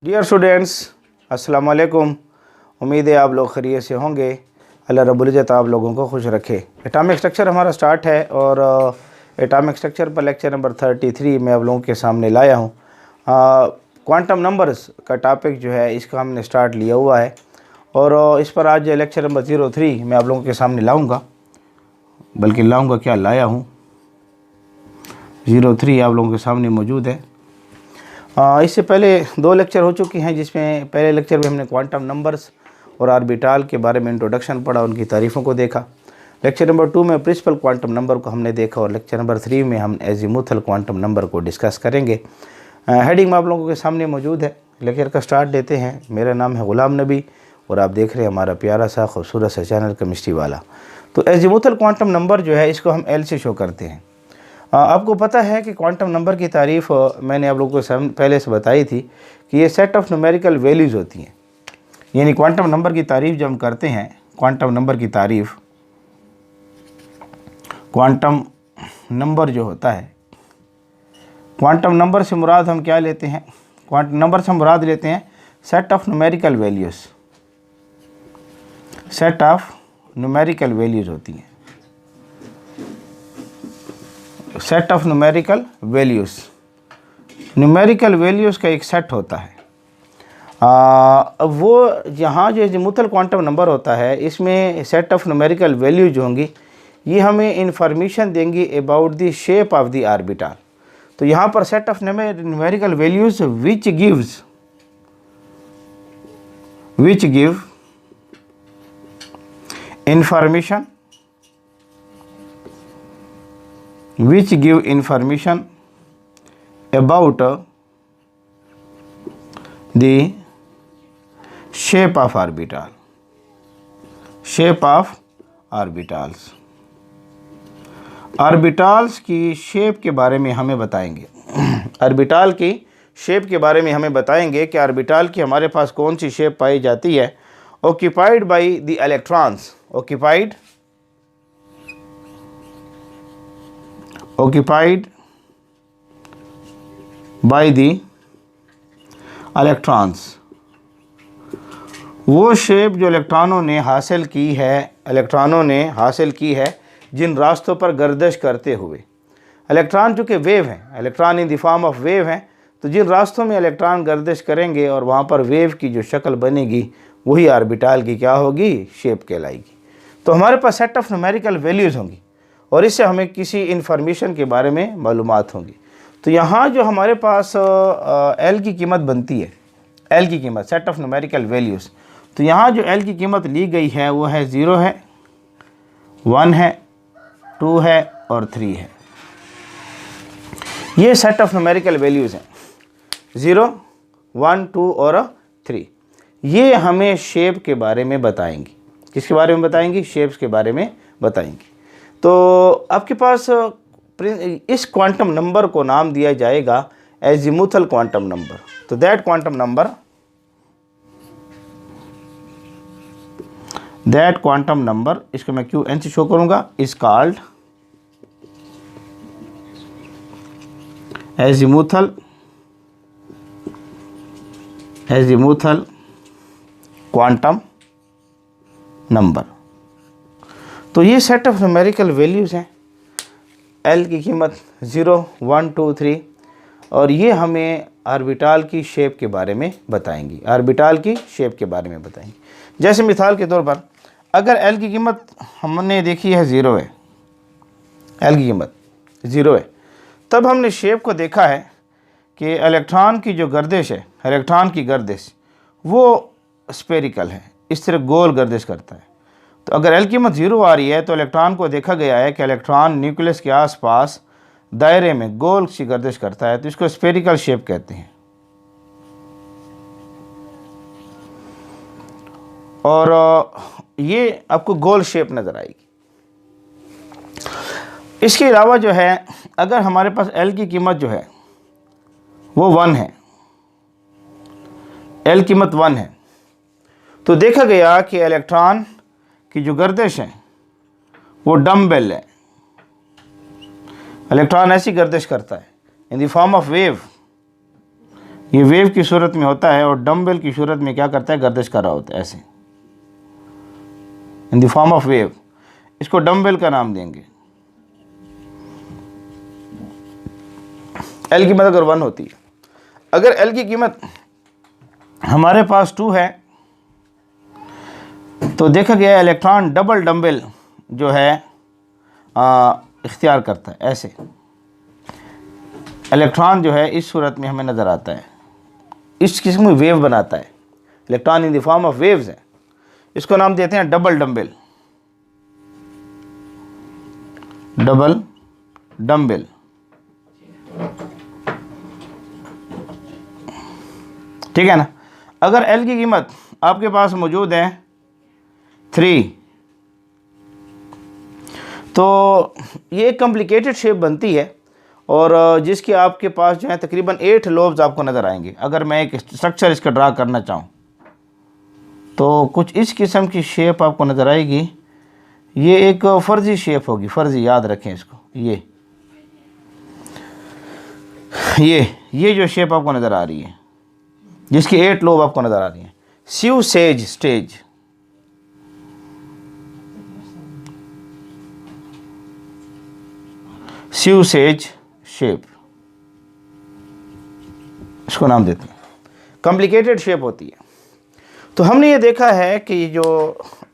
Dear students, अस्सलाम वालेकुम। उम्मीद है आप लोग खैरियत से होंगे। अल्लाह रब्बुल इज़्ज़त आप लोगों को खुश रखे। एटॉमिक स्ट्रक्चर हमारा स्टार्ट है और एटॉमिक स्ट्रक्चर पर लेक्चर नंबर 33 मैं आप लोगों के सामने लाया हूँ। क्वांटम नंबर्स का टॉपिक जो है इसका हमने स्टार्ट लिया हुआ है और इस पर आज लेक्चर नंबर 03 मैं आप लोगों के सामने लाऊँगा, बल्कि लाऊँगा क्या, लाया हूँ। 03 आप लोगों के सामने मौजूद है। इससे पहले दो लेक्चर हो चुके हैं, जिसमें पहले लेक्चर में हमने क्वांटम नंबर्स और ऑर्बिटल के बारे में इंट्रोडक्शन पढ़ा, उनकी तारीफ़ों को देखा। लेक्चर नंबर 2 में प्रिंसिपल क्वांटम नंबर को हमने देखा और लेक्चर नंबर 3 में हम एजीमुथल क्वांटम नंबर को डिस्कस करेंगे। हेडिंग में आप लोगों के सामने मौजूद है। लेक्चर का स्टार्ट देते हैं। मेरा नाम है ग़ुलाम नबी और आप देख रहे हैं हमारा प्यारा सा खूबसूरत सा चैनल केमिस्ट्री वाला। तो एजीमुथल क्वांटम नंबर जो है इसको हम एल से शो करते हैं। आपको पता है कि क्वांटम नंबर की तारीफ़ मैंने आप लोगों को पहले से बताई थी कि ये सेट ऑफ न्यूमेरिकल वैल्यूज़ होती हैं। यानी क्वांटम नंबर की तारीफ़ जब हम करते हैं, क्वांटम नंबर की तारीफ़, क्वांटम नंबर जो होता है, क्वांटम नंबर से मुराद हम क्या लेते हैं? क्वांटम नंबर से हम मुराद लेते हैं set of numerical values. Set of numerical values होती हैं, set of numerical values. Numerical values का एक सेट होता है। वो यहाँ जो एजीमुथल क्वांटम नंबर होता है, इसमें सेट ऑफ न्यूमेरिकल वैल्यूज जो होंगी ये हमें इंफॉर्मेशन देंगी about the shape of the orbital. तो यहाँ पर set of numerical values which give information which give information about the shape of orbital, shape of orbitals। Orbitals की शेप के बारे में हमें बताएंगे। ऑर्बिटल की शेप के बारे में हमें बताएंगे कि ऑर्बिटल की हमारे पास कौन सी शेप पाई जाती है। Occupied by the electrons, occupied by the electrons। वो शेप जो इलेक्ट्रॉनों ने हासिल की है जिन रास्तों पर गर्दिश करते हुए। इलेक्ट्रॉन चूँकि वेव हैं, electron in the form of wave हैं, तो जिन रास्तों में इलेक्ट्रॉन गर्दिश करेंगे और वहाँ पर वेव की जो शक्ल बनेगी वही ऑर्बिटल की क्या होगी, शेप कहलाएगी। तो हमारे पास सेट ऑफ न्यूमेरिकल वैल्यूज़ होंगी और इससे हमें किसी इन्फॉर्मेशन के बारे में मालूमात होंगी। तो यहाँ जो हमारे पास एल की कीमत बनती है, एल की कीमत, सेट ऑफ न्यूमेरिकल वैल्यूज़, तो यहाँ जो एल की कीमत ली गई है वो है 0 है, 1 है, 2 है और 3 है। ये सेट ऑफ न्यूमेरिकल वैल्यूज़ हैं, 0, 1, 2 और 3। ये हमें शेप के बारे में बताएंगी। किसके बारे में बताएंगी? शेप्स के बारे में बताएंगी। तो आपके पास इस क्वांटम नंबर को नाम दिया जाएगा एजीमुथल क्वांटम नंबर। तो दैट क्वांटम नंबर, इसको मैं क्यू एन से शो करूंगा, is called azimuthal quantum number. तो ये सेट ऑफ न्यूमेरिकल वैल्यूज़ हैं। एल की कीमत 0, 1, 2, 3 और ये हमें ऑर्बिटल की शेप के बारे में बताएंगी, ऑर्बिटल की शेप के बारे में बताएंगी। जैसे मिसाल के तौर पर अगर एल की कीमत हमने देखी है 0 है, एल की कीमत 0 है, तब हमने शेप को देखा है कि इलेक्ट्रॉन की जो गर्दिश है, इलेक्ट्रॉन की गर्दिश वो स्फेरिकल है, इस तरह गोल गर्दिश करता है। तो अगर एल कीमत 0 आ रही है तो इलेक्ट्रॉन को देखा गया है कि इलेक्ट्रॉन न्यूक्लियस के आसपास दायरे में गोल सी गर्दिश करता है, तो इसको स्फेरिकल शेप कहते हैं। और ये आपको गोल शेप नज़र आएगी। इसके अलावा जो है, अगर हमारे पास एल की कीमत जो है वो 1 है, एल कीमत 1 है, तो देखा गया कि इलेक्ट्रॉन की जो गर्दिश है वो डम्बेल है। इलेक्ट्रॉन ऐसी गर्दिश करता है in the form of wave, ये वेव की सूरत में होता है और डम्बल की सूरत में क्या करता है, गर्दिश कर रहा होता है ऐसे, in the form of wave. इसको डम्बल का नाम देंगे। एल की कीमत अगर 1 होती है, अगर एल की कीमत हमारे पास 2 है तो देखा गया इलेक्ट्रॉन डबल डम्बल जो है इख्तियार करता है। ऐसे इलेक्ट्रॉन जो है इस सूरत में हमें नज़र आता है, इस किस्म में वेव बनाता है। Electron in the form of waves है, इसको नाम देते हैं डबल डम्बल, डबल डम्बल। ठीक है ना। अगर एल की कीमत आपके पास मौजूद है 3, तो ये एक कॉम्प्लिकेटेड शेप बनती है और जिसके आपके पास जो है तकरीबन 8 लोब्स आपको नज़र आएंगे। अगर मैं एक स्ट्रक्चर इसका ड्रा करना चाहूँ तो कुछ इस किस्म की शेप आपको नज़र आएगी। ये एक फ़र्जी शेप होगी, फ़र्जी, याद रखें इसको। ये जो शेप आपको नज़र आ रही है, जिसकी 8 लोब आपको नज़र आ रही हैं, स्यू सेज स्टेज, स्यू सेज शेप, इसको नाम देते हैं। कॉम्प्लिकेटेड शेप होती है। तो हमने ये देखा है कि जो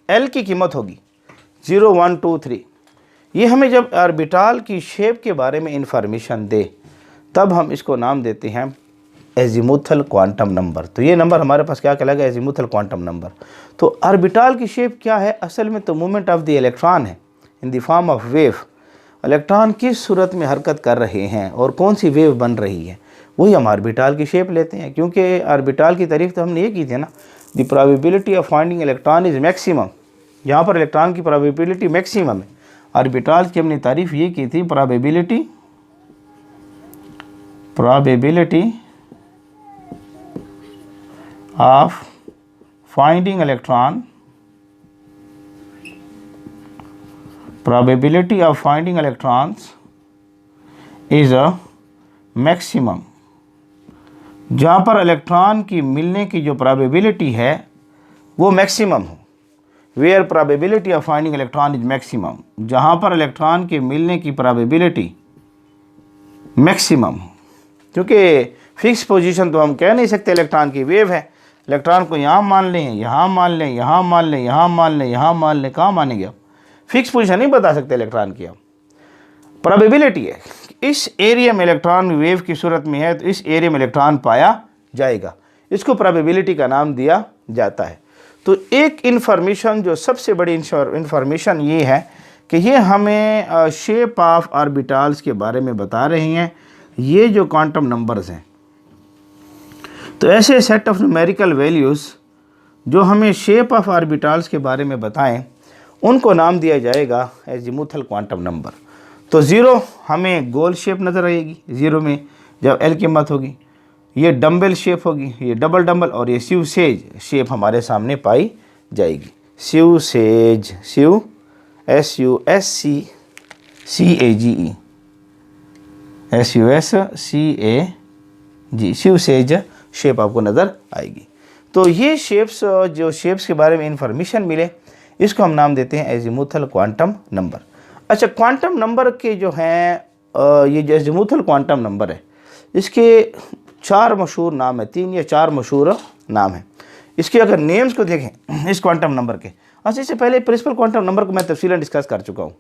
एल की कीमत होगी 0, 1, 2, 3, ये हमें जब ऑर्बिटल की शेप के बारे में इंफॉर्मेशन दे तब हम इसको नाम देते हैं एजीमुथल क्वांटम नंबर। तो ये नंबर हमारे पास क्या कहलाएगा, एजीमुथल क्वांटम नंबर। तो ऑर्बिटल की शेप क्या है, असल में तो मूवमेंट ऑफ द इलेक्ट्रॉन है in the form of wave. Electron किस सूरत में हरकत कर रहे हैं और कौन सी वेव बन रही है, वही हम ऑर्बिटल की शेप लेते हैं। क्योंकि ऑर्बिटल की तारीफ तो हमने ये की थी ना, the probability of finding electron is maximum. यहाँ पर इलेक्ट्रॉन की प्रोबेबिलिटी मैक्सिमम है। ऑर्बिटल की हमने तारीफ ये की थी, probability of finding electron, probability of finding electrons is a maximum। जहाँ पर इलेक्ट्रॉन की मिलने की जो प्रोबेबिलिटी है वो मैक्सिमम हो, where probability of finding electron is maximum, जहाँ पर इलेक्ट्रॉन के मिलने की प्रोबेबिलिटी मैक्सिमम हो। क्योंकि फिक्स पोजीशन तो हम कह नहीं सकते, इलेक्ट्रॉन की वेव है। इलेक्ट्रॉन को यहाँ मान लें, यहाँ मान लें, यहाँ मान लें, यहाँ मान लें, यहाँ मान लें, कहाँ मानेंगे आप? फिक्स पोजीशन नहीं बता सकते इलेक्ट्रॉन की। आप प्रोबेबिलिटी है इस एरिया में इलेक्ट्रॉन वेव की सूरत में है तो इस एरिया में इलेक्ट्रॉन पाया जाएगा, इसको प्रोबेबिलिटी का नाम दिया जाता है। तो एक इन्फॉर्मेशन जो सबसे बड़ी इन्फॉर्मेशन ये है कि ये हमें शेप ऑफ ऑर्बिटल्स के बारे में बता रही हैं, ये जो क्वांटम नंबर्स हैं। तो ऐसे सेट ऑफ न्यूमेरिकल वैल्यूज़ जो हमें शेप ऑफ ऑर्बिटल्स के बारे में बताएं, उनको नाम दिया जाएगा एजीमुथल क्वांटम नंबर। तो 0 हमें गोल शेप नज़र आएगी, 0 में जब एल की कीमत होगी, ये डम्बल शेप होगी, ये डबल डम्बल, और ये स्यू सेज शेप हमारे सामने पाई जाएगी। स्यू सेज, स्यू SUSCAGE, SUSCAG, स्यू सेज शेप आपको नज़र आएगी। तो ये शेप्स, जो शेप्स के बारे में इंफॉर्मेशन मिले, इसको हम नाम देते हैं एजीमुथल क्वांटम नंबर। अच्छा, क्वांटम नंबर के जो हैं ये जो एजीमुथल क्वांटम नंबर है, इसके 4 मशहूर नाम है, 3 या 4 मशहूर नाम है। इसके अगर नेम्स को देखें इस क्वांटम नंबर के, अच्छा इससे पहले प्रिंसिपल क्वांटम नंबर को मैं तफसीलन डिस्कस कर चुका हूँ।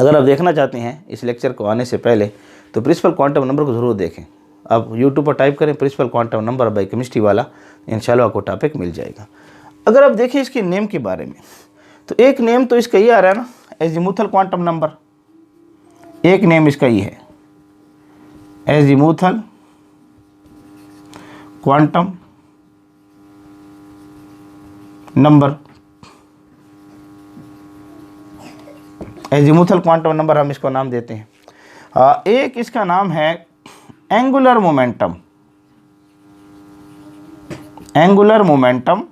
अगर आप देखना चाहते हैं इस लेक्चर को आने से पहले तो प्रिंसिपल क्वांटम नंबर को ज़रूर देखें। आप यूट्यूब पर टाइप करें principal quantum number by chemistry वाला, इंशाल्लाह आपको टॉपिक मिल जाएगा। अगर आप देखें इसके नेम के बारे में, तो एक नेम तो इसका ये आ रहा है ना, एजीमुथल क्वांटम नंबर। एक नेम इसका ये है, azimuthal quantum number. Azimuthal quantum number हम इसको नाम देते हैं। एक इसका नाम है angular momentum, angular momentum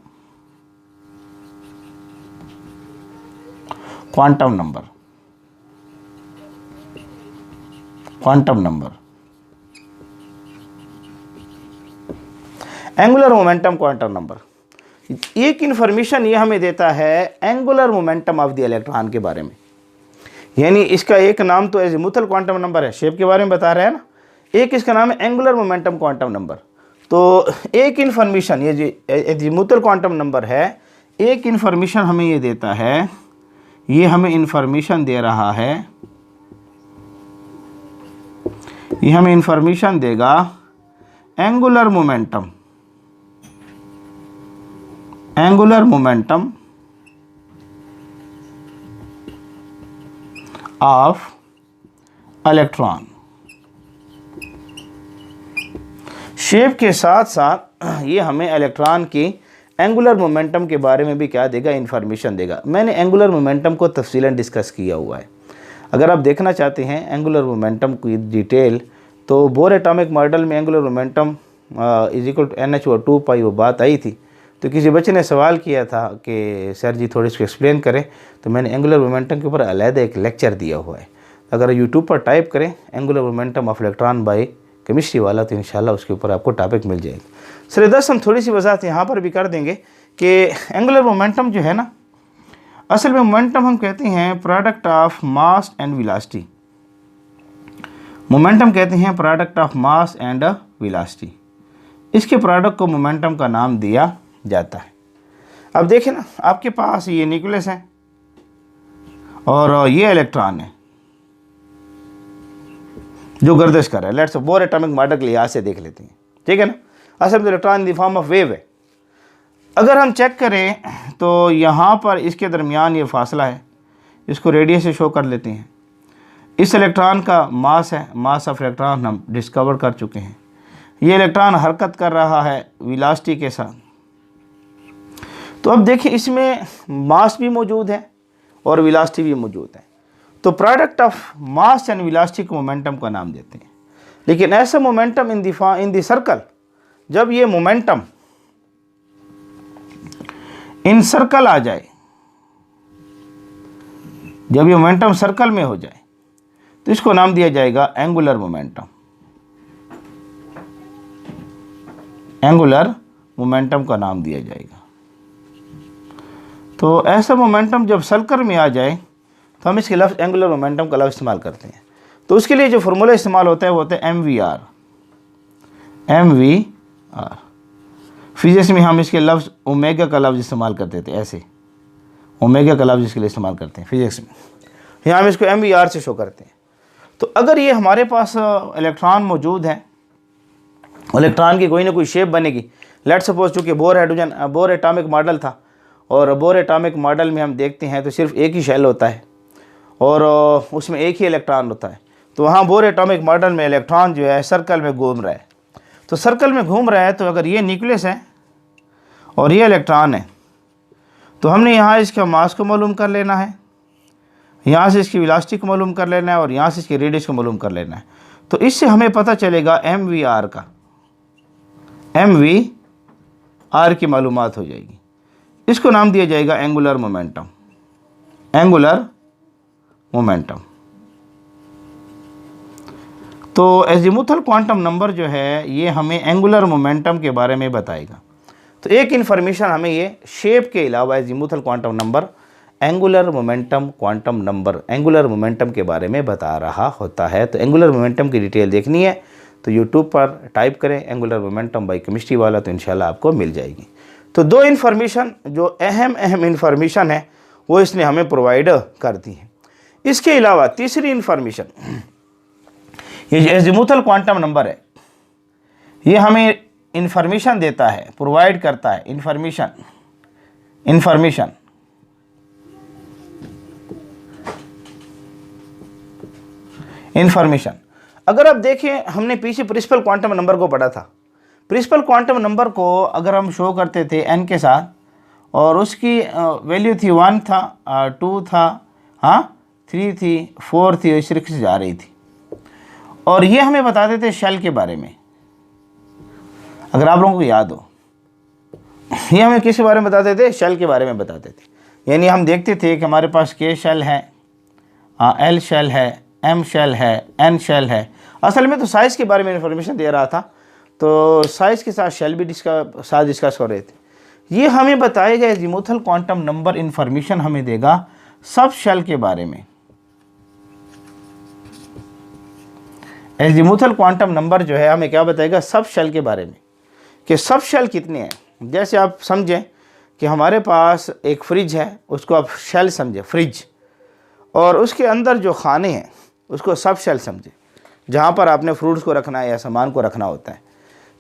quantum number, quantum number. Angular momentum quantum number. एक इन्फॉर्मेशन ये हमें देता है angular momentum of the electron के बारे में, यानी इसका एक नाम तो एजीमुथल क्वांटम नंबर है, शेप के बारे में बता रहे हैं ना, एक इसका नाम है एंगुलर मोमेंटम क्वांटम नंबर। तो एक इन्फॉर्मेशन, ये जो एजीमुथल क्वांटम नंबर है, एक इन्फॉर्मेशन हमें ये देता है, ये हमें इन्फॉर्मेशन दे रहा है, ये हमें इन्फॉर्मेशन देगा angular momentum, angular momentum of electron. Shape के साथ साथ ये हमें इलेक्ट्रॉन की एंगुलर मोमेंटम के बारे में भी क्या देगा, इन्फॉर्मेशन देगा। मैंने एंगुलर मोमेंटम को तफसीलन डिस्कस किया हुआ है, अगर आप देखना चाहते हैं एंगुलर मोमेंटम की डिटेल, तो बोर एटॉमिक मॉडल में angular momentum is equal to NH/2 वो बात आई थी। तो किसी बच्चे ने सवाल किया था कि सर जी थोड़ी इसको एक्सप्लेन करें, तो मैंने एंगुलर मोमेंटम के ऊपर अलहदा एक लेक्चर दिया हुआ है। अगर यूट्यूब पर टाइप करें angular momentum of electron by chemistry वाला, तो इंशाल्लाह उसके ऊपर आपको टॉपिक मिल जाएगा। सर दस हम थोड़ी सी वजाहत यहाँ पर भी कर देंगे कि एंगुलर मोमेंटम जो है ना, असल में मोमेंटम हम कहते हैं product of mass and velocity. Momentum कहते हैं product of mass and velocity, इसके प्रोडक्ट को मोमेंटम का नाम दिया जाता है। अब देखें ना, आपके पास ये न्यूक्लियस है और ये इलेक्ट्रॉन है जो गर्दिश कर रहा है। लेट्स बोर एटॉमिक मॉडल के लिहाज से देख लेते हैं, ठीक है ना। असल में electron in the form of wave है। अगर हम चेक करें तो यहाँ पर इसके दरमियान ये फासला है, इसको रेडियस से शो कर लेते हैं। इस इलेक्ट्रॉन का मास है, मास ऑफ इलेक्ट्रॉन हम डिस्कवर कर चुके हैं। ये इलेक्ट्रॉन हरकत कर रहा है वेलोसिटी के साथ। तो अब देखिए इसमें मास भी मौजूद है और वेलोसिटी भी मौजूद है, तो product of mass and velocity को मोमेंटम का नाम देते हैं। लेकिन ऐसा मोमेंटम इन द सर्कल, जब ये मोमेंटम इन सर्कल आ जाए, जब ये मोमेंटम सर्कल में हो जाए, तो इसको नाम दिया जाएगा एंगुलर मोमेंटम। एंगुलर मोमेंटम का नाम दिया जाएगा। तो ऐसा मोमेंटम जब सर्कल में आ जाए तो हम इसके लफ्ज़ एंगुलर मोमेंटम का लफ्ज़ इस्तेमाल करते हैं। तो उसके लिए जो फार्मूला इस्तेमाल होता है वो होता है MVR। फिजिक्स में हम इसके लफ्ज़ ओमेगा का लफ्ज़ इस्तेमाल करते थे, ऐसे ओमेगा का लफ्ज़ इसके लिए इस्तेमाल करते हैं फिजिक्स में। यहाँ हम इसको MVR से शो करते हैं। तो अगर ये हमारे पास इलेक्ट्रॉन मौजूद है, इलेक्ट्रॉन की कोई ना कोई शेप बनेगी। लेट्स सपोज चूँकि बोर एटॉमिक मॉडल था, और बोर एटॉमिक मॉडल में हम देखते हैं तो सिर्फ एक ही शेल होता है और उसमें एक ही इलेक्ट्रॉन होता है। तो वहाँ बोर एटॉमिक मॉडल में इलेक्ट्रॉन जो है सर्कल में घूम रहा है। तो सर्कल में घूम रहा है, तो अगर ये न्यूक्लियस है और ये इलेक्ट्रॉन है, तो हमने यहाँ इसका मास को मालूम कर लेना है, यहाँ से इसकी वेलोसिटी को मालूम कर लेना है, और यहाँ से इसकी रेडियस को मालूम कर लेना है। तो इससे हमें पता चलेगा MVR का, MVR की मालूमात हो जाएगी। इसको नाम दिया जाएगा एंगुलर मोमेंटम। Angular momentum. तो एजीमुथल क्वांटम नंबर जो है ये हमें एंगुलर मोमेंटम के बारे में बताएगा। तो एक इन्फॉर्मेशन हमें ये शेप के अलावा azimuthal quantum number angular momentum quantum number angular momentum के बारे में बता रहा होता है। तो एंगुलर मोमेंटम की डिटेल देखनी है तो यूट्यूब पर टाइप करें एंगुलर मोमेंटम बाय केमिस्ट्री वाला, तो इंशाल्लाह आपको मिल जाएगी। तो दो इन्फॉर्मेशन जो अहम इन्फॉर्मेशन है वो इसने हमें प्रोवाइड कर दी है। इसके अलावा तीसरी इन्फॉर्मेशन, ये जो एजीमुथल क्वांटम नंबर है ये हमें इन्फॉर्मेशन देता है, प्रोवाइड करता है इन्फॉर्मेशन। अगर आप देखें हमने पीछे प्रिंसिपल क्वांटम नंबर को पढ़ा था। प्रिंसिपल क्वांटम नंबर को अगर हम शो करते थे n के साथ, और उसकी वैल्यू थी 1 था, 2 था, 3 थी, 4 थी, इस तरीके से जा रही थी। और ये हमें बताते थे शेल के बारे में, अगर आप लोगों को याद हो, ये हमें किसके बारे में बताते थे? शेल के बारे में बताते थे। यानी हम देखते थे कि हमारे पास K शेल है, L शेल है, M शेल है, N शेल है। असल में तो साइज़ के बारे में इंफॉर्मेशन दे रहा था। तो साइज के साथ शेल भी साथ डिस्कस कर रहे थे। ये हमें बताएगा एजीमुथल क्वांटम नंबर इंफॉर्मेशन हमें देगा सब शेल के बारे में। एजीमुथल क्वांटम नंबर जो है हमें क्या बताएगा, सब शेल के बारे में, कि सब शेल कितने हैं। जैसे आप समझें कि हमारे पास एक फ्रिज है, उसको आप शेल समझें फ्रिज, और उसके अंदर जो खाने हैं उसको सब शेल समझें, जहाँ पर आपने फ्रूट्स को रखना है या सामान को रखना होता है।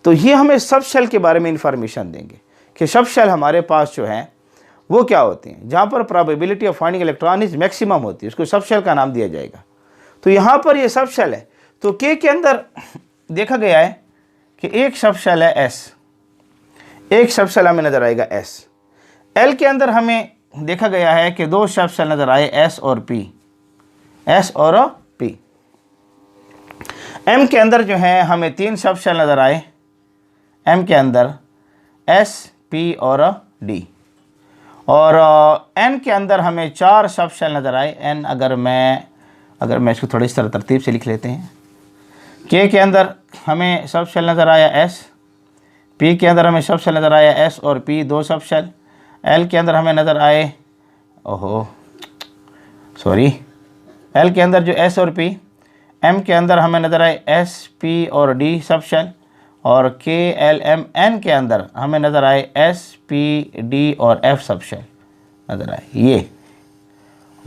तो ये हमें सब शेल के बारे में इंफॉर्मेशन देंगे कि सब शेल हमारे पास जो हैं वो क्या होते हैं, जहाँ पर probability of finding electron is maximum होती है, उसको सब शेल का नाम दिया जाएगा। तो यहाँ पर ये सब शेल है। तो के अंदर देखा गया है कि एक सब शेल है एस, एक सब शेल हमें नज़र आएगा एस। एल के अंदर हमें देखा गया है कि दो सब शेल नज़र आए एस और पी, एस और पी। एम के अंदर जो है हमें तीन सब शेल नज़र आए, एम के अंदर एस पी और डी। और एन के अंदर हमें चार सब शेल नज़र आए, एन अगर मैं इसको थोड़ी इस तरह तरतीब से लिख लेते हैं। के अंदर हमें सब शेल नज़र आया एस, पी के अंदर हमें सब शेल नज़र आया एस और पी दो सब शेल। एल के अंदर हमें नज़र आए एल के अंदर जो एस और पी। एम के अंदर हमें नज़र आए एस पी और डी सब शेल। और के एल एम एन के अंदर हमें नज़र आए एस पी डी और एफ सब शेल नज़र आए। ये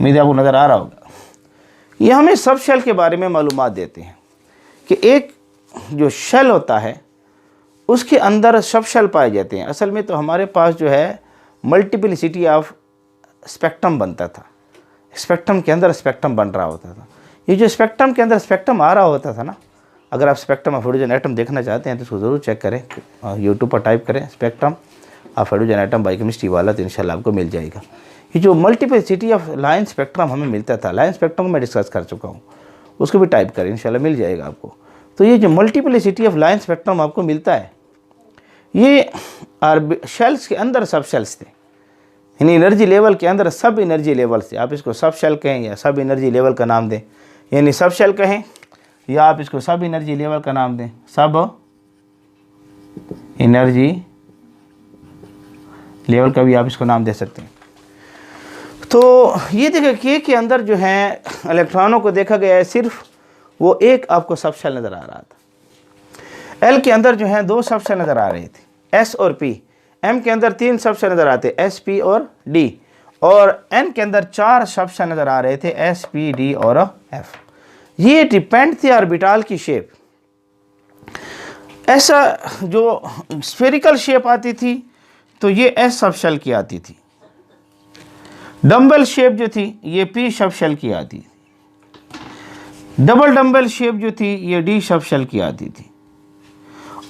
उम्मीद है आपको नज़र आ रहा होगा। ये हमें सब शेल के बारे में मालूमात देते हैं कि एक जो शेल होता है उसके अंदर सब शेल पाए जाते हैं। असल में तो हमारे पास जो है मल्टीप्लिसिटी ऑफ स्पेक्ट्रम बनता था, स्पेक्ट्रम के अंदर स्पेक्ट्रम बन रहा होता था। ये जो स्पेक्ट्रम के अंदर स्पेक्ट्रम आ रहा होता था ना, अगर आप स्पेक्ट्रम ऑफ हाइड्रोजन एटम देखना चाहते हैं तो इसको ज़रूर चेक करें, यूट्यूब पर टाइप करें spectrum of hydrogen atom biochemistry वाला, तो इंशाल्लाह आपको मिल जाएगा। ये जो मल्टीप्लिसिटी ऑफ लाइन स्पेक्ट्रम हमें मिलता था, लाइन स्पेक्ट्रम को मैं डिस्कस कर चुका हूँ, उसको भी टाइप करें इंशाल्लाह मिल जाएगा आपको। तो ये जो मल्टीप्लिसिटी ऑफ लाइन स्पेक्ट्रम आपको मिलता है, ये शेल्स के अंदर सब शेल्स थे, यानी एनर्जी लेवल के अंदर सब एनर्जी लेवल से, आप इसको सब शेल कहें या सब एनर्जी लेवल का नाम दें, यानी सब शेल कहें या आप इसको सब एनर्जी लेवल का नाम दें, सब एनर्जी लेवल का भी आप इसको नाम दे सकते हैं। तो ये देखिए के अंदर जो है इलेक्ट्रॉनों को देखा गया है, सिर्फ वो एक आपको सब शेल नज़र आ रहा था। एल के अंदर जो है दो सब शेल नज़र आ रहे थे, एस और पी। एम के अंदर तीन सब शेल नज़र आते, एस पी और डी। और एन के अंदर चार सब शेल नज़र आ रहे थे, एस पी डी और एफ। ये डिपेंड थी ऑर्बिटल की शेप। ऐसा जो स्फेरिकल शेप आती थी तो ये एस सब शेल की आती थी। डम्बल शेप जो थी ये पी सब शेल की आती थी। डबल डम्बल शेप जो थी ये डी सब शेल की आती थी।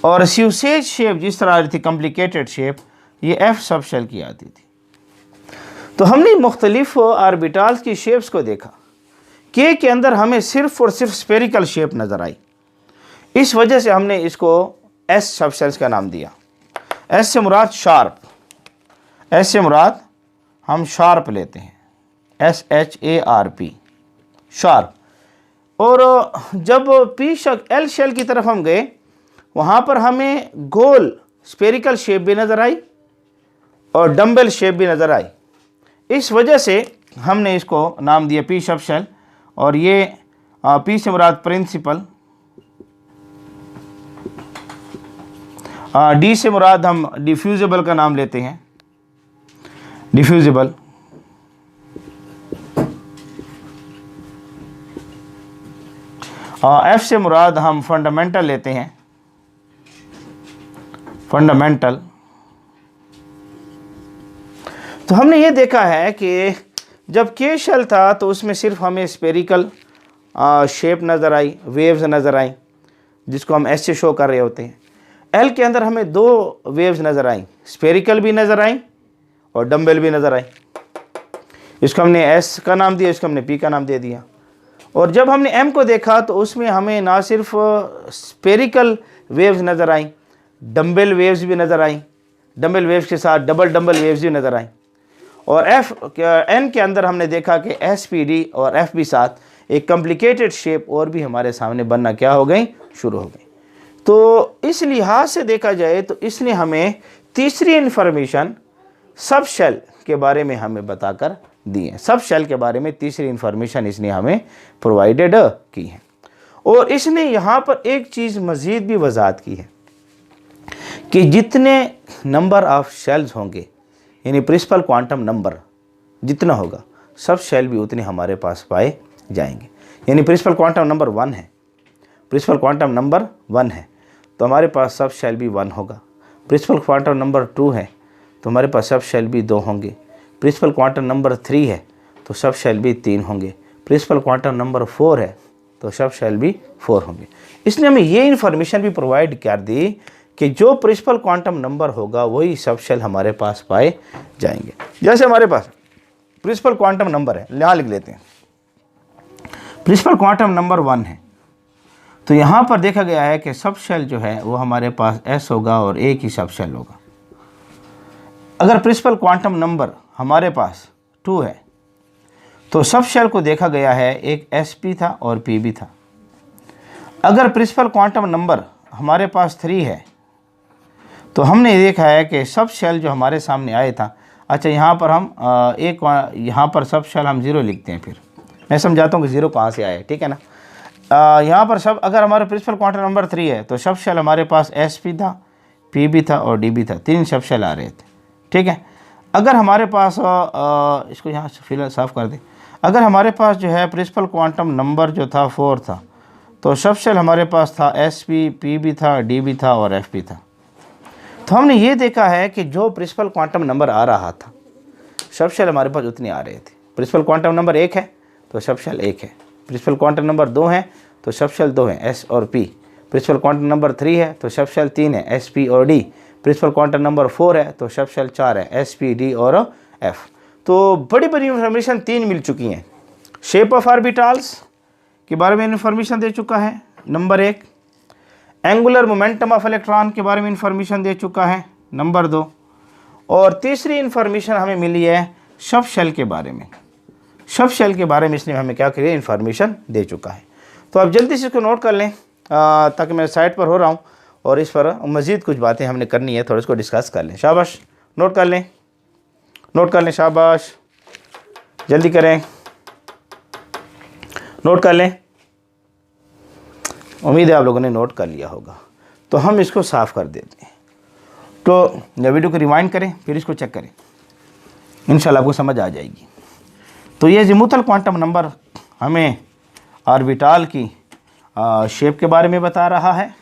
और स्यूसेज शेप जिस तरह थी कॉम्प्लिकेटेड शेप, ये एफ सब शेल की आती थी। तो हमने मुख्तलिफ ऑर्बिटल्स की शेप्स को देखा। के अंदर हमें सिर्फ और सिर्फ स्फेरिकल शेप नज़र आई, इस वजह से हमने इसको एस सब शेल्स का नाम दिया। एस से मुराद शार्प, एस से मुराद हम शार्प लेते हैं, SHARP शार्प। और जब पी एल शेल की तरफ हम गए, वहाँ पर हमें गोल स्फेरिकल शेप भी नज़र आई और डम्बल शेप भी नज़र आई। इस वजह से हमने इसको नाम दिया पी सब शेल। और ये पी से मुराद प्रिंसिपल, डी से मुराद हम डिफ्यूजिबल का नाम लेते हैं, डिफ्यूजिबल। एफ से मुराद हम फंडामेंटल लेते हैं, फंडामेंटल। तो हमने ये देखा है कि जब के शेल था तो उसमें सिर्फ हमें स्पेरिकल शेप नज़र आई, वेव्स नज़र आई, जिसको हम एस से शो कर रहे होते हैं। एल के अंदर हमें दो वेव्स नज़र आई, स्पेरिकल भी नज़र आई और डम्बल भी नज़र आई। इसको हमने एस का नाम दिया, इसको हमने पी का नाम दे दिया। और जब हमने एम को देखा तो उसमें हमें ना सिर्फ स्पेरिकल वेव्स नज़र आई, डम्बल वेव्स भी नज़र आई, डम्बल वेव्स के साथ डबल डम्बल वेव्स भी नज़र आई। और एन के अंदर हमने देखा कि एस पी डी और एफ भी साथ एक कॉम्प्लिकेटेड शेप और भी हमारे सामने बनना क्या हो गई, शुरू हो गई। तो इस लिहाज से देखा जाए तो इसने हमें तीसरी इंफॉर्मेशन सब शेल के बारे में हमें बताकर दी है। सब शेल के बारे में तीसरी इंफॉर्मेशन इसने हमें प्रोवाइडेड की है। और इसने यहाँ पर एक चीज़ मज़ीद भी वजाहत की है कि जितने नंबर ऑफ शेल्स होंगे, यानी प्रिंसिपल क्वांटम नंबर जितना होगा, सब शेल भी उतने हमारे पास पाए जाएंगे। यानी प्रिंसिपल क्वांटम नंबर 1 है, प्रिंसिपल क्वांटम नंबर 1 है तो हमारे पास सब शेल भी 1 होगा। प्रिंसिपल क्वांटम नंबर 2 है तो हमारे पास सब शेल भी 2 होंगे। प्रिंसिपल क्वांटम नंबर 3 है तो सब शेल भी 3 होंगे। प्रिंसिपल क्वांटम नंबर 4 है तो सब शेल भी 4 होंगे। इसने हमें ये इन्फॉर्मेशन भी प्रोवाइड कर दी कि जो प्रिंसिपल क्वांटम नंबर होगा वही सब शेल हमारे पास पाए जाएंगे। जैसे हमारे पास प्रिंसिपल क्वांटम नंबर है, यहाँ लिख लेते हैं, प्रिंसिपल क्वांटम नंबर 1 है तो यहाँ पर देखा गया है कि सब शेल जो है वो हमारे पास s होगा और एक ही सब शेल होगा। अगर प्रिंसिपल क्वांटम नंबर हमारे पास 2 है तो सब शेल को देखा गया है एक sp था और pb था। अगर प्रिंसिपल क्वांटम नंबर हमारे पास 3 है तो हमने देखा है कि सब शेल जो हमारे सामने आए था, अच्छा यहाँ पर हम यहाँ पर सब शेल हम 0 लिखते हैं। फिर मैं समझाता हूँ कि 0 कहाँ से आया है, ठीक है ना। यहाँ पर सब, अगर हमारे प्रिंसिपल क्वांटम नंबर 3 है तो सब शेल हमारे पास sp था, pb था और db था, 3 सब शेल आ रहे थे, ठीक है। अगर हमारे पास इसको यहाँ फिलहाल साफ़ कर दें, अगर हमारे पास जो है प्रिंसिपल क्वांटम नंबर जो था 4 था तो सब शेल हमारे पास था sp, pb था, db था और fp था। तो हमने ये देखा है कि जो प्रिंसिपल क्वांटम नंबर आ रहा था सब शेल हमारे पास उतने आ रहे थे। प्रिंसिपल क्वांटम नंबर 1 है तो सब शेल 1 है। प्रिंसिपल क्वांटम नंबर 2 है तो सब शेल 2 हैं, s और p। प्रिंसिपल क्वांटम नंबर 3 है तो सब शेल 3 है, sp और d। प्रिंसिपल क्वांटम नंबर 4 है तो सब शेल 4 है, sp, d और f। तो बड़ी बड़ी इंफॉर्मेशन 3 मिल चुकी हैं। शेप ऑफ ऑर्बिटल्स के बारे में इंफॉर्मेशन दे चुका है number 1। Angular momentum of electron के बारे में इंफॉर्मेशन दे चुका है नंबर 2। और तीसरी इंफॉर्मेशन हमें मिली है सब शेल के बारे में। सब शेल के बारे में इसने हमें क्या करिए, इंफॉर्मेशन दे चुका है। तो आप जल्दी से इसको नोट कर लें ताकि मैं साइड पर हो रहा हूँ और इस पर मज़ीद कुछ बातें हमने करनी है, थोड़ा इसको डिस्कस कर लें। शाबाश, नोट कर लें, नोट कर लें, शाबाश, जल्दी करें, नोट कर लें। उम्मीद है आप लोगों ने नोट कर लिया होगा। तो हम इसको साफ़ कर देते हैं। तो ये वीडियो को रिवाइंड करें फिर इसको चेक करें, इंशाल्लाह आपको समझ आ जाएगी। तो ये अज़ीमुथल क्वांटम नंबर हमें ऑर्बिटल की शेप के बारे में बता रहा है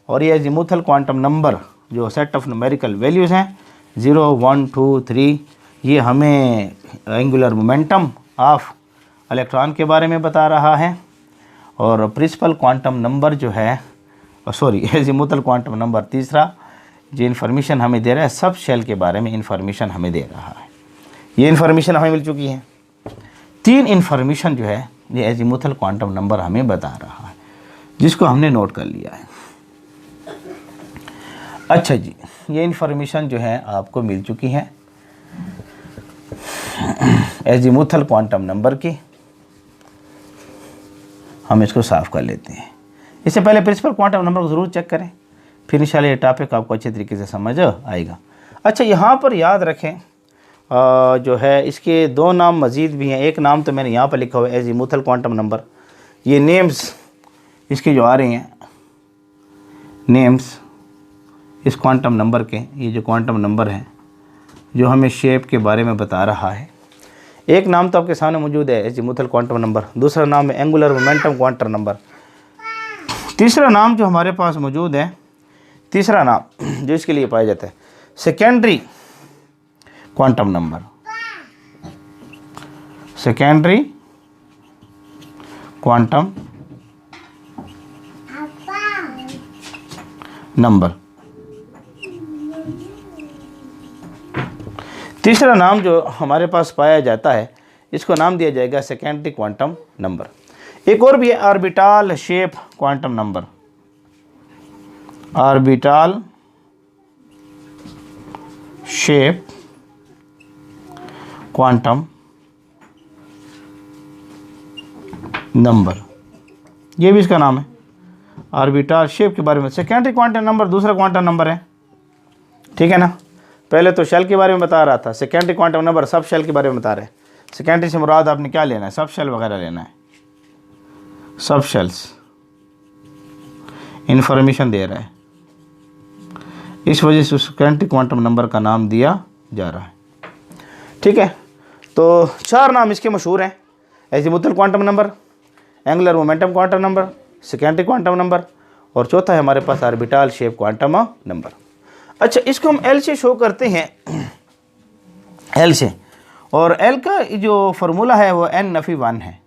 और ये अज़ीमुथल क्वांटम नंबर जो सेट ऑफ न्यूमेरिकल वैल्यूज़ हैं 0, 1, 2, 3, ये हमें एंगुलर मोमेंटम ऑफ इलेक्ट्रॉन के बारे में बता रहा है। और प्रिंसिपल क्वांटम नंबर जो है अज़ीमुथल क्वांटम नंबर तीसरा जो इन्फॉर्मेशन हमें दे रहा है सब शेल के बारे में इन्फॉर्मेशन हमें दे रहा है। ये इन्फॉर्मेशन हमें मिल चुकी है। 3 इन्फॉर्मेशन जो है ये अज़ीमुथल क्वांटम नंबर हमें बता रहा है जिसको हमने नोट कर लिया है। अच्छा जी, ये इन्फॉर्मेशन जो है आपको मिल चुकी है अज़ीमुथल क्वांटम नंबर की। हम इसको साफ़ कर लेते हैं। इससे पहले प्रिंसिपल क्वांटम नंबर को ज़रूर चेक करें, फिर इंशाल्लाह ये टॉपिक आपको अच्छे तरीके से समझ आएगा। अच्छा, यहाँ पर याद रखें जो है इसके 2 नाम मज़ीद भी हैं। एक नाम तो मैंने यहाँ पर लिखा हुआ है अज़ीमुथल क्वांटम नंबर। ये नेम्स इसके जो आ रहे हैं, नेम्स इस क्वांटम नंबर के, ये जो क्वांटम नंबर है जो हमें शेप के बारे में बता रहा है। एक नाम तो आपके सामने मौजूद है अज़ीमुथल क्वांटम नंबर, दूसरा नाम है एंगुलर मोमेंटम क्वांटम नंबर। तीसरा नाम जो हमारे पास मौजूद है, तीसरा नाम जो इसके लिए पाया जाता है secondary quantum number. Secondary quantum number. तीसरा नाम जो हमारे पास पाया जाता है इसको नाम दिया जाएगा सेकेंडरी क्वांटम नंबर। एक और भी है orbital shape quantum number. Orbital shape quantum number, ये भी इसका नाम है ऑर्बिटल शेप के बारे में। सेकेंडरी क्वांटम नंबर दूसरा क्वांटम नंबर है, ठीक है ना। पहले तो शेल के बारे में बता रहा था, secondary quantum number subshell के बारे में बता रहे हैं। सेकेंडरी से मुराद आपने क्या लेना है, सब शेल वगैरह लेना है, सब शेल्स इंफॉर्मेशन दे रहा है, इस वजह से सेकेंडरी क्वांटम नंबर का नाम दिया जा रहा है, ठीक है। तो 4 नाम इसके मशहूर हैं, azimuthal quantum number, angular momentum quantum number, secondary quantum number, और चौथा है हमारे पास ऑर्बिटल शेप क्वांटम नंबर। अच्छा, इसको हम एल से शो करते हैं, एल से, और एल का जो फार्मूला है वो n नफी 1 है।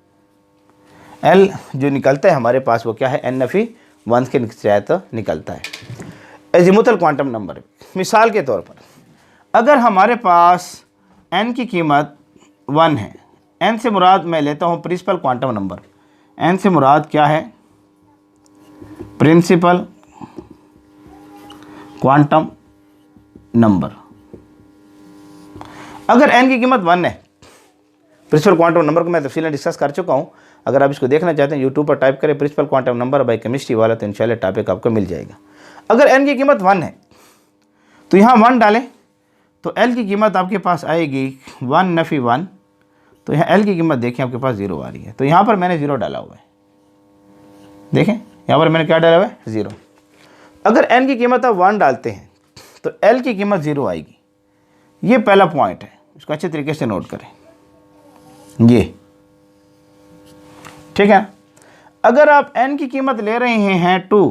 एल जो निकलता है हमारे पास वो क्या है, n नफी 1 के तहत निकलता है एजीमुथल क्वांटम नंबर। मिसाल के तौर पर अगर हमारे पास n की कीमत 1 है, n से मुराद मैं लेता हूँ प्रिंसिपल क्वांटम नंबर, n से मुराद क्या है, प्रिंसिपल क्वांटम नंबर। अगर n की कीमत 1 है, प्रिंसिपल क्वांटम नंबर को मैं तफसीलन डिस्कस कर चुका हूँ, अगर आप इसको देखना चाहते हैं यूट्यूब पर टाइप करें principal quantum number by chemistry वाला, तो इंशाल्लाह टॉपिक आपको मिल जाएगा। अगर n की कीमत 1 है तो यहाँ 1 डालें तो l की कीमत आपके पास आएगी 1 नफी 1, तो यहाँ l की कीमत देखें आपके पास 0 आ रही है, तो यहाँ पर मैंने 0 डाला हुआ है, देखें यहाँ पर मैंने क्या डाला हुआ है, 0। अगर n की कीमत आप 1 डालते हैं तो l की कीमत 0 आएगी, ये पहला पॉइंट है, इसको अच्छे तरीके से नोट करें, ये ठीक है। अगर आप n की कीमत ले रहे हैं 2,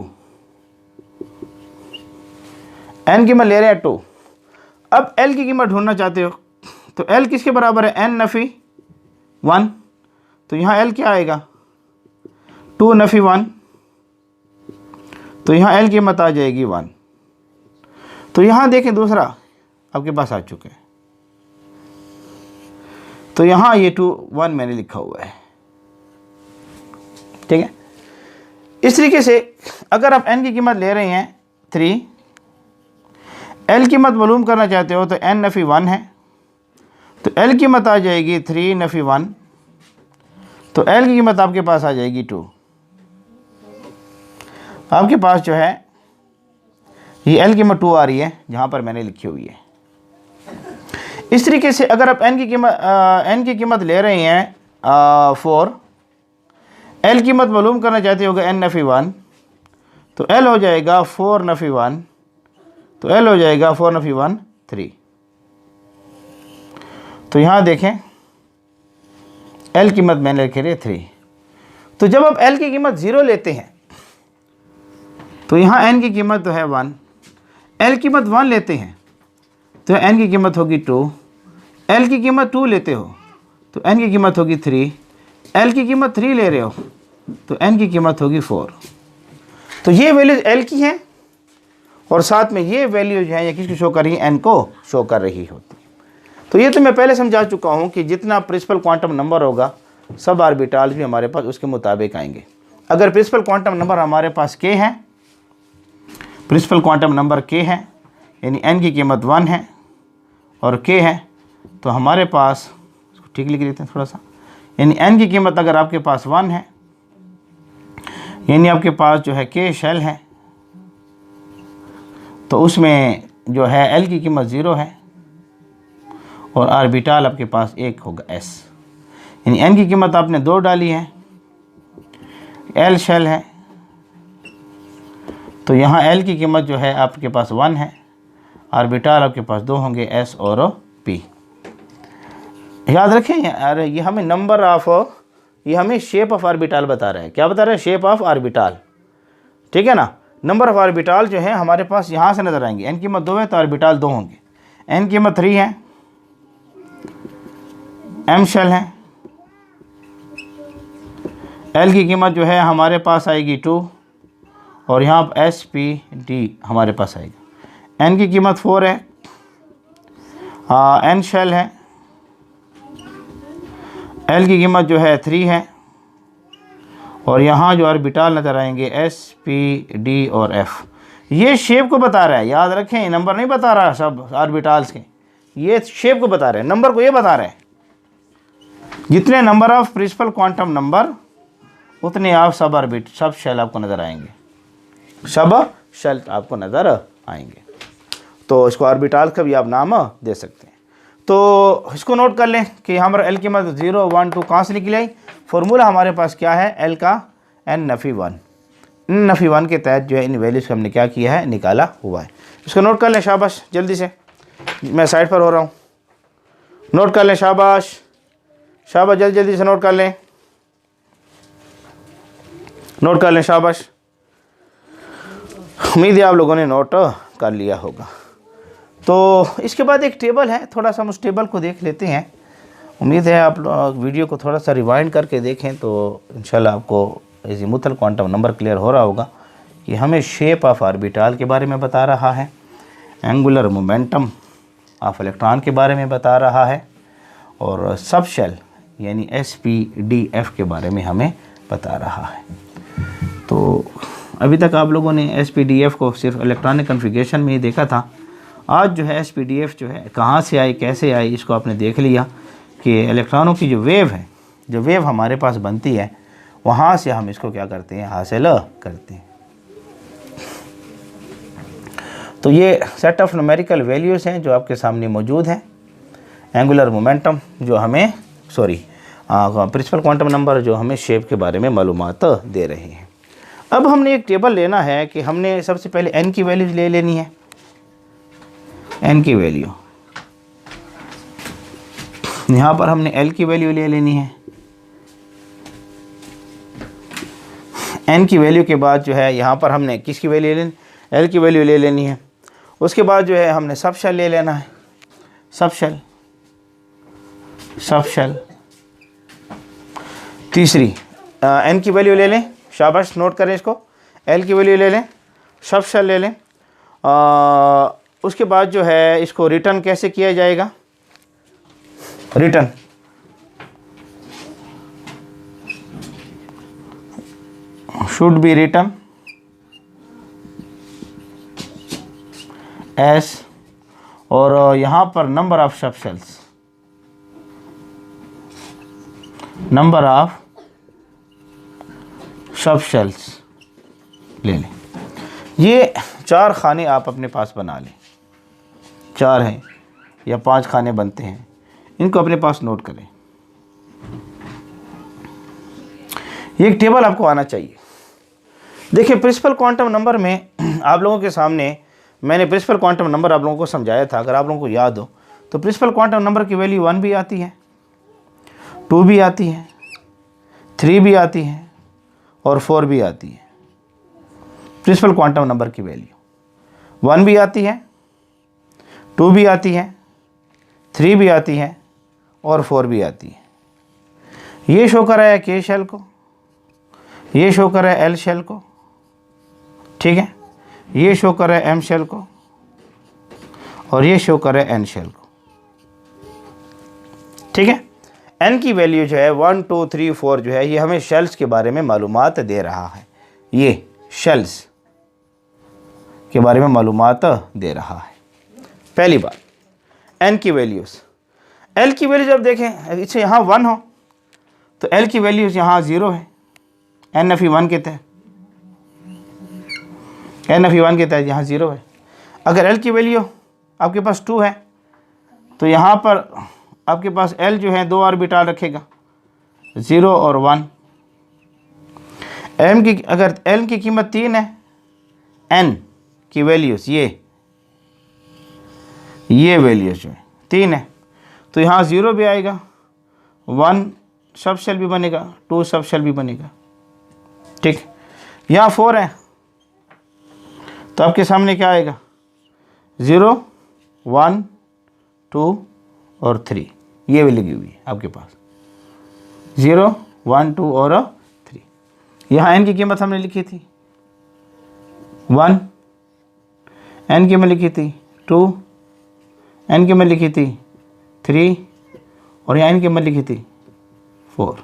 n की कीमत ले रहे हैं 2, अब l की कीमत ढूंढना चाहते हो तो l किसके बराबर है, n नफी 1, तो यहाँ l क्या आएगा, 2 नफी 1, तो यहाँ l की कीमत आ जाएगी 1। तो यहाँ देखें दूसरा आपके पास आ चुका है, तो यहाँ ये 2 1 मैंने लिखा हुआ है, ठीक है। इस तरीके से अगर आप n की कीमत ले रहे हैं 3, l कीमत मालूम करना चाहते हो तो n नफी 1 है, तो l कीमत आ जाएगी 3 नफी 1, तो l की कीमत आपके पास आ जाएगी 2। आपके पास जो है ये l कीमत 2 आ रही है जहाँ पर मैंने लिखी हुई है। इस तरीके से अगर आप n की कीमत ले रहे हैं 4, l कीमत मालूम करना चाहते होगा n नफी 1, तो l हो जाएगा 4 नफी 1, तो l हो जाएगा 4 नफी 1 3। तो यहाँ देखें l कीमत मैंने लिखी है 3। तो जब आप l की कीमत 0 लेते हैं तो यहाँ n की कीमत तो है 1, l कीमत 1 लेते हैं तो n की कीमत होगी 2, l की कीमत 2 लेते हो तो n की कीमत होगी 3, l की कीमत 3 ले रहे हो तो n की कीमत होगी 4। तो ये वैल्यूज l की हैं और साथ में ये वैल्यूज हैं, ये किसको शो कर रही है, n को शो कर रही होती है। तो ये तो मैं पहले समझा चुका हूँ कि जितना प्रिंसिपल क्वांटम नंबर होगा सब ऑर्बिटल्स भी हमारे पास उसके मुताबिक आएंगे। अगर प्रिंसिपल क्वांटम नंबर हमारे पास k है, प्रिंसिपल क्वांटम नंबर k है, यानी n की कीमत 1 है और k है, तो हमारे पास इसको ठीक लिख लेते हैं थोड़ा सा, यानी n की कीमत अगर आपके पास 1 है, यानी आपके पास जो है k शेल है, तो उसमें जो है l की कीमत 0 है और ऑर्बिटल आपके पास 1 होगा s, यानी n की कीमत आपने 2 डाली है, l शेल है, तो यहाँ l की कीमत जो है आपके पास 1 है, ऑर्बिटल आपके पास 2 होंगे s और p। याद रखें यार, ये हमें नंबर ऑफ, ये हमें शेप ऑफ ऑर्बिटल बता रहा है, क्या बता रहा है, शेप ऑफ ऑर्बिटल, ठीक है ना। नंबर ऑफ ऑर्बिटल जो है हमारे पास यहाँ से नजर आएंगे, n कीमत 2 है तो ऑर्बिटल 2 होंगे, n कीमत 3 है, m शेल है, l की कीमत जो है हमारे पास आएगी 2 और यहाँ s p d हमारे पास आएगा, n की कीमत 4 है, n शेल है, l की कीमत जो है 3 है और यहाँ जो ऑर्बिटल नज़र आएंगे s p d और f। ये शेप को बता रहा है, याद रखें, नंबर नहीं बता रहा सब ऑर्बिटल्स के, ये शेप को बता रहे हैं, नंबर को ये बता रहे हैं। जितने number of principal quantum number उतने आप सब ऑर्बिट सब शेल आपको नज़र आएंगे। सब शेल आपको नज़र आएंगे। तो इसको ऑर्बिटल का भी आप नाम दे सकते हैं। तो इसको नोट कर लें कि हमारा एल की मत 0 1 2 कहाँ से निकली आई। फॉर्मूला हमारे पास क्या है, एल का n नफ़ी 1, n नफ़ी 1 के तहत जो है इन वैल्यूज़ को हमने क्या किया है, निकाला हुआ है। इसको नोट कर लें शाबाश, जल्दी से मैं साइड पर हो रहा हूँ, नोट कर लें शाबाश शाबाश, जल्दी जल्दी से नोट कर लें, नोट कर लें शाबाश। उम्मीद है आप लोगों ने नोट कर लिया होगा। तो इसके बाद एक टेबल है, थोड़ा सा हम उस टेबल को देख लेते हैं। उम्मीद है आप लोग वीडियो को थोड़ा सा रिवाइंड करके देखें तो इंशाल्लाह आपको अज़ीमुथल क्वांटम नंबर क्लियर हो रहा होगा कि हमें शेप ऑफ ऑर्बिटल के बारे में बता रहा है, एंगुलर मोमेंटम ऑफ इलेक्ट्रॉन के बारे में बता रहा है, और सब शेल यानी SPDF के बारे में हमें बता रहा है। तो अभी तक आप लोगों ने SPDF को सिर्फ इलेक्ट्रॉनिक कन्फिगरेशन में ही देखा था। आज जो है SPDF जो है कहाँ से आई, कैसे आई, इसको आपने देख लिया कि इलेक्ट्रॉनों की जो वेव है, जो वेव हमारे पास बनती है, वहाँ से हम इसको क्या करते हैं, हासिल करते हैं। तो ये सेट ऑफ न्यूमेरिकल वैल्यूज़ हैं जो आपके सामने मौजूद हैं। एंगुलर मोमेंटम जो हमें प्रिंसिपल क्वांटम नंबर जो हमें शेप के बारे में मालूमात दे रहे हैं। अब हमने एक टेबल लेना है कि हमने सबसे पहले n की वैल्यूज ले लेनी है। n की वैल्यू यहाँ पर हमने l की वैल्यू ले लेनी है। n की वैल्यू के बाद जो है यहाँ पर हमने किसकी वैल्यू ले लेनी, l की वैल्यू ले लेनी है। उसके बाद जो है हमने सब शेल ले लेना है, सब शेल, सब शेल। तीसरी n की वैल्यू ले लें, शाबाश नोट करें इसको, l की वैल्यू ले लें, सब शेल ले लें। उसके बाद जो है इसको रिटर्न कैसे किया जाएगा, return should be return S, और यहाँ पर नंबर ऑफ सब शेल्स, नंबर ऑफ सब शेल्स ले लें। ये 4 खाने आप अपने पास बना लें, 4 हैं या 5 खाने बनते हैं, इनको अपने पास नोट करें। ये एक टेबल आपको आना चाहिए। देखिए प्रिंसिपल क्वांटम नंबर में आप लोगों के सामने मैंने प्रिंसिपल क्वांटम नंबर आप लोगों को समझाया था, अगर आप लोगों को याद हो तो प्रिंसिपल क्वांटम नंबर की वैल्यू 1 भी आती है, 2 भी आती है, 3 भी आती है और 4 भी आती है। प्रिंसिपल क्वांटम नंबर की वैल्यू 1 भी आती है, 2 भी आती है, 3 भी आती है और 4 भी आती है। ये शो कर रहा है K शेल को, ये शो कर रहा है L शेल को, ठीक है, ये शो कर रहा है M शेल को और ये शो कर रहा है N शेल को, ठीक है। N की वैल्यू जो है 1 2 3 4 जो है ये हमें शेल्स के बारे में मालूमात दे रहा है, ये शेल्स के बारे में मालूमात दे रहा है। पहली बात n की वैल्यूज़, l की वैल्यू जब देखें इसे यहाँ 1 हो तो l की वैल्यूज़ यहाँ 0 है, n नफ़ी 1 के तहत, n नफ़ी 1 के तहत यहाँ 0 है। अगर l की वैल्यू आपके पास 2 है तो यहाँ पर आपके पास l जो है 2 ऑर्बिटल रखेगा, 0 और 1। m की अगर l की कीमत 3 है, n की वैल्यूज़ ये वैल्यूज़ जो है 3 है तो यहाँ 0 भी आएगा, 1 सब शेल भी बनेगा, 2 सब शेल भी बनेगा, ठीक। यहाँ 4 है तो आपके सामने क्या आएगा, 0 1 2 और 3, ये भी लगी हुई है आपके पास, 0 1 2 और 3। यहाँ n की कीमत हमने लिखी थी 1, n की मैं लिखी थी 2, n की मैं लिखी थी 3 और यहाँ n की मैं लिखी थी 4।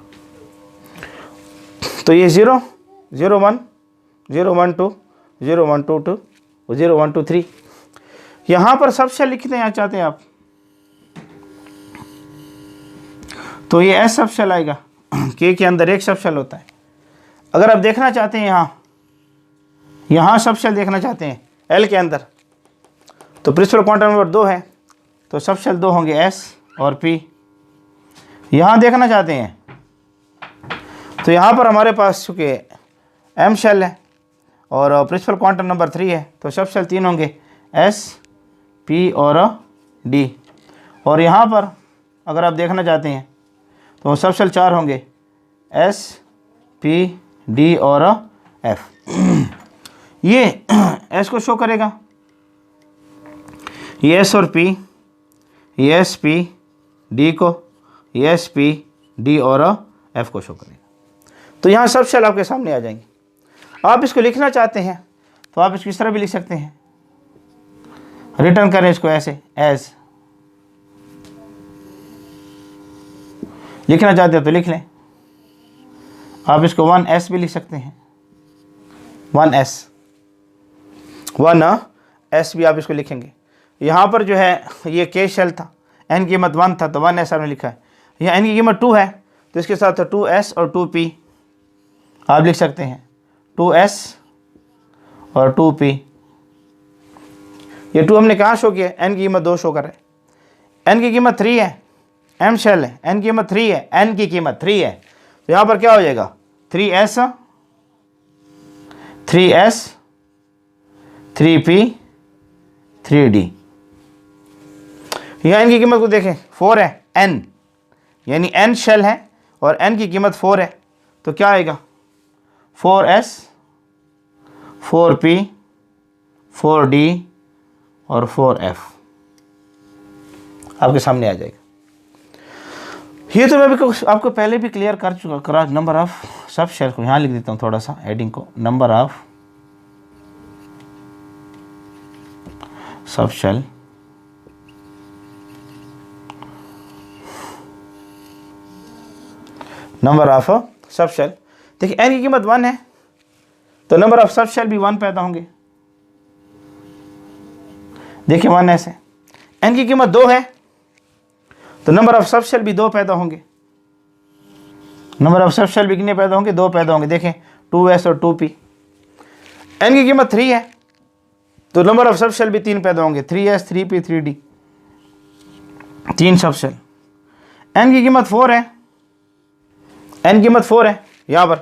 तो ये 0 0 1 0 1 2 0 1 2 2 0 1 2 3, यहाँ पर सब शेल लिखते हैं, यहाँ चाहते हैं आप तो ये S सब शेल आएगा, K के अंदर एक सब शेल होता है। अगर आप देखना चाहते हैं यहाँ यहाँ सब शेल देखना चाहते हैं एल के अंदर, तो प्रिंसिपल क्वांटम नंबर 2 है तो सब शेल 2 होंगे एस और पी। यहाँ देखना चाहते हैं तो यहाँ पर हमारे पास चूँकि एम शेल है और प्रिंसिपल क्वांटम नंबर 3 है तो सब शेल 3 होंगे एस पी और डी। और यहाँ पर अगर आप देखना चाहते हैं तो सब शेल 4 होंगे एस पी डी और एफ। ये एस को शो करेगा, ये एस और पी, ये एस पी डी को, ये एस पी डी और एफ को शो करेगा। तो यहाँ सब शेल आपके सामने आ जाएंगे। आप इसको लिखना चाहते हैं तो आप इसको इस तरह भी लिख सकते हैं, रिटर्न करें इसको ऐसे एज, लिखना चाहते हैं तो लिख लें। आप इसको 1s भी लिख सकते हैं, 1s भी आप इसको लिखेंगे। यहाँ पर जो है ये के शेल था, n की कीमत 1 था तो 1s आपने लिखा है। यहाँ n की कीमत 2 है तो इसके साथ तो 2s और 2p आप लिख सकते हैं, 2s और 2p। ये 2 हमने कहाँ शो किया, n की कीमत 2 शो कर रहा है, n की कीमत 3 है, m शेल है, n की कीमत 3 है, n की कीमत 3 है तो यहाँ पर क्या हो जाएगा 3s 3p 3d। यहाँ n की कीमत को देखें 4 है, n यानी n शेल है और n की कीमत 4 है तो क्या आएगा 4s 4p 4d और 4f आपके सामने आ जाएगा। ये तो मैं आपको पहले भी क्लियर कर चुका। नंबर ऑफ सब शेल को यहाँ लिख देता हूँ, थोड़ा सा एडिंग को, number of subshell number of subshell. देखिए n की कीमत 1 है तो नंबर ऑफ सब शेल भी 1 पैदा होंगे। देखिए 1 ऐसे, n की कीमत 2 है तो नंबर ऑफ सब शेल भी 2 पैदा होंगे। नंबर ऑफ सब शेल भी कितने पैदा होंगे, 2 पैदा होंगे। देखें 2s और 2p। n की कीमत 3 है तो नंबर ऑफ सब शेल भी 3 पैदा होंगे, 3s 3p 3d 3 सब शेल। n की कीमत 4 है, n कीमत 4 है यहाँ पर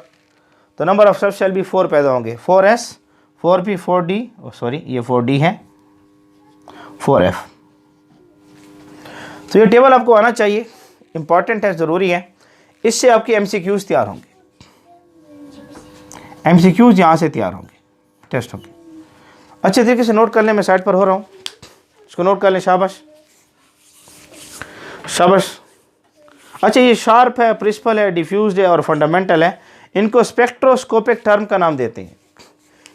तो नंबर ऑफ सब शेल भी 4 पैदा होंगे, 4s 4p 4d सॉरी ये 4d है 4f। तो ये टेबल आपको आना चाहिए, इंपॉर्टेंट है, ज़रूरी है, इससे आपके MCQs तैयार होंगे। MCQs यहाँ से तैयार होंगे, टेस्ट होंगे। अच्छे तरीके से नोट कर लें, मैं साइड पर हो रहा हूँ, इसको नोट कर लें। शाबाश शाबाश। अच्छा ये शार्प है, प्रिंसिपल है, डिफ्यूज्ड है और फंडामेंटल है, इनको स्पेक्ट्रोस्कोपिक टर्म का नाम देते हैं।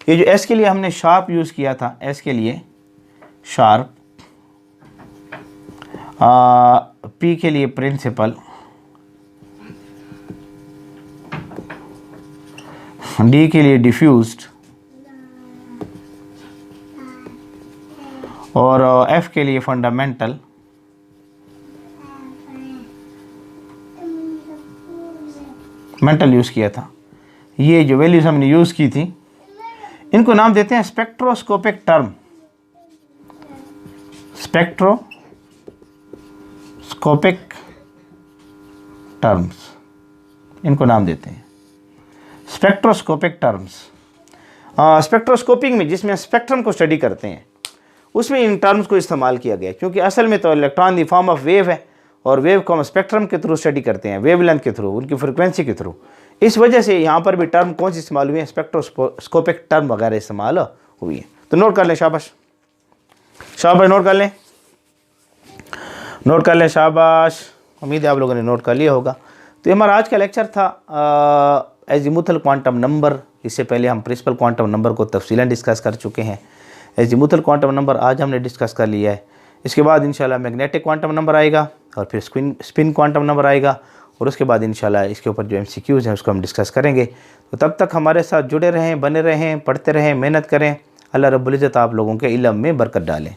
ये जो S के लिए हमने शार्प यूज़ किया था, S के लिए शार्प, P के लिए प्रिंसिपल, D के लिए डिफ्यूज्ड और F के लिए फंडामेंटल, यूज़ किया था। ये जो वैल्यूज हमने यूज़ की थी इनको नाम देते हैं स्पेक्ट्रोस्कोपिक टर्म, स्पेक्ट्रोस्कोपिक टर्म्स इनको नाम देते हैं स्पेक्ट्रोस्कोपिक टर्म्स। स्पेक्ट्रोस्कोपिंग में जिसमें स्पेक्ट्रम को स्टडी करते हैं उसमें इन टर्म्स को इस्तेमाल किया गया, क्योंकि असल में तो electron the form of wave है और वेव को हम स्पेक्ट्रम के थ्रू स्टडी करते हैं, वेवलेंथ के थ्रू, उनकी फ्रिक्वेंसी के थ्रू। इस वजह से यहाँ पर भी टर्म कौन सी इस्तेमाल हुई है, स्पेक्ट्रोस्कोपिक टर्म वगैरह इस्तेमाल हुई है। तो नोट कर लें, शाबाश शाबाश, नोट कर लें, नोट कर लें, शाबाश। उम्मीद है आप लोगों ने नोट कर लिया होगा। तो हमारा आज का लेक्चर था एजीमुथल क्वांटम नंबर। इससे पहले हम प्रिंसिपल क्वांटम नंबर को तफसीलन डिस्कस कर चुके हैं। एजीमुथल क्वांटम नंबर आज हमने डिस्कस कर लिया है। इसके बाद इंशाल्लाह मैग्नेटिक क्वांटम नंबर आएगा और फिर स्पिन क्वांटम नंबर आएगा और उसके बाद इंशाल्लाह इसके ऊपर जो MCQs हैं उसको हम डिस्कस करेंगे। तो तब तक हमारे साथ जुड़े रहें, बने रहें, पढ़ते रहें, मेहनत करें। अल्लाह रब्बुल इज़्ज़त आप लोगों के इल्म में बरकत डालें।